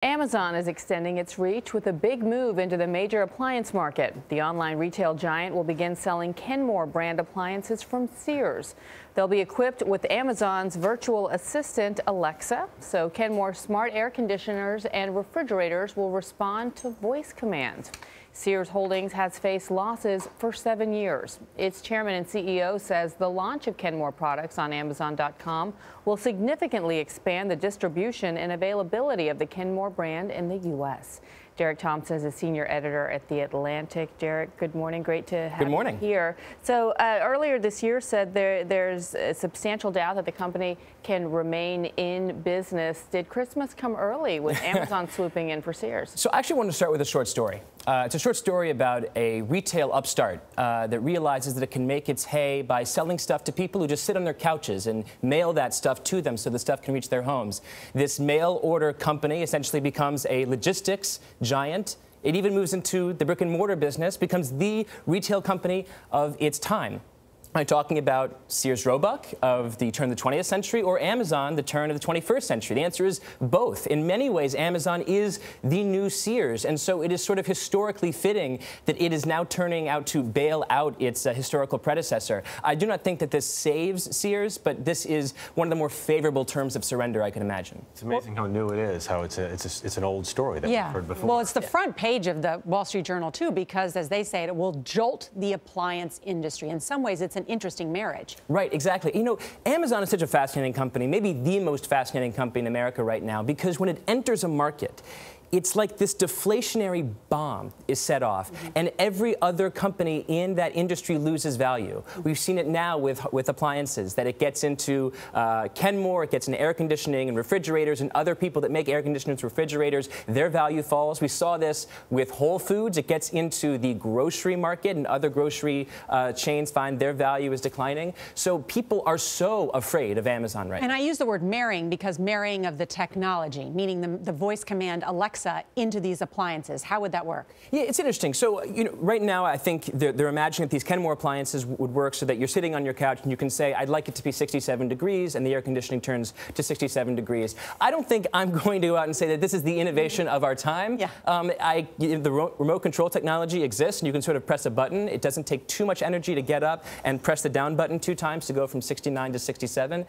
Amazon is extending its reach with a big move into the major appliance market. The online retail giant will begin selling Kenmore brand appliances from Sears. They'll be equipped with Amazon's virtual assistant, Alexa, so Kenmore smart air conditioners and refrigerators will respond to voice commands. Sears Holdings has faced losses for 7 years. Its chairman and CEO says the launch of Kenmore products on Amazon.com will significantly expand the distribution and availability of the Kenmore brand in the U.S. Derek Thompson is a senior editor at The Atlantic. Derek, good morning. Great to have you here. So earlier this year said there's a substantial doubt that the company can remain in business. Did Christmas come early with Amazon swooping in for Sears? So I actually want to start with a short story. It's a short story about a retail upstart that realizes that it can make its hay by selling stuff to people who just sit on their couches and mail that stuff to them so the stuff can reach their homes. This mail order company essentially becomes a logistics giant. It even moves into the brick and mortar business, becomes the retail company of its time. I'm talking about Sears Roebuck of the turn of the 20th century or Amazon, the turn of the 21st century. The answer is both. In many ways, Amazon is the new Sears, and so it is sort of historically fitting that it is now turning out to bail out its historical predecessor. I do not think that this saves Sears, but this is one of the more favorable terms of surrender I can imagine. It's amazing how new it is, how it's an old story that we've heard before. Well, it's the front page of the Wall Street Journal, too, because, as they say, it will jolt the appliance industry. In some ways, it's an interesting marriage. Right, exactly. You know, Amazon is such a fascinating company, maybe the most fascinating company in America right now, because when it enters a market, it's like this deflationary bomb is set off, and every other company in that industry loses value. We've seen it now with appliances, that it gets into Kenmore, it gets into air conditioning and refrigerators, and other people that make air conditioners, refrigerators, their value falls. We saw this with Whole Foods. It gets into the grocery market, and other grocery chains find their value is declining. So people are so afraid of Amazon right now. And I use the word marrying because marrying of the technology, meaning the voice command Alexa into these appliances. How would that work? Yeah, it's interesting. So, you know, right now I think they're imagining that these Kenmore appliances would work so that you're sitting on your couch and you can say, I'd like it to be 67 degrees, and the air conditioning turns to 67 degrees. I don't think I'm going to go out and say that this is the innovation of our time. Yeah. The remote control technology exists, and you can sort of press a button. It doesn't take too much energy to get up and press the down button 2 times to go from 69 to 67.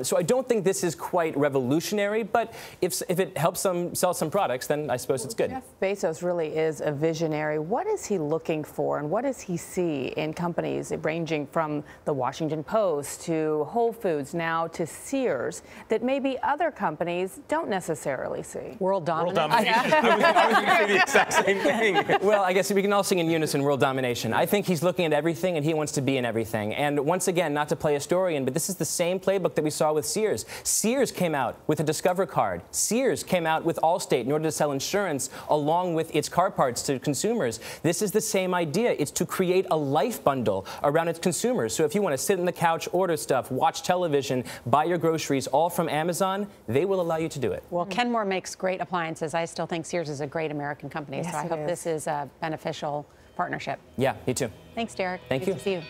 So I don't think this is quite revolutionary, but if it helps them sell some products, then I suppose it's good. Jeff Bezos really is a visionary. What is he looking for, and what does he see in companies ranging from the Washington Post to Whole Foods now to Sears that maybe other companies don't necessarily see? World domination. World domination. I was going to say the exact same thing. Well, I guess we can all sing in unison, world domination. I think he's looking at everything, and he wants to be in everything. And once again, not to play historian, but this is the same playbook that we saw with Sears. Sears came out with a Discover card. Sears came out with Allstate in order to sell insurance along with its car parts to consumers. This is the same idea. It's to create a life bundle around its consumers. So if you want to sit on the couch, order stuff, watch television, buy your groceries, all from Amazon, they will allow you to do it. Well, Kenmore makes great appliances. I still think Sears is a great American company, Yes, so I hope this is a beneficial partnership. Yeah, me too. Thanks, Derek. Thank Great you. to see you.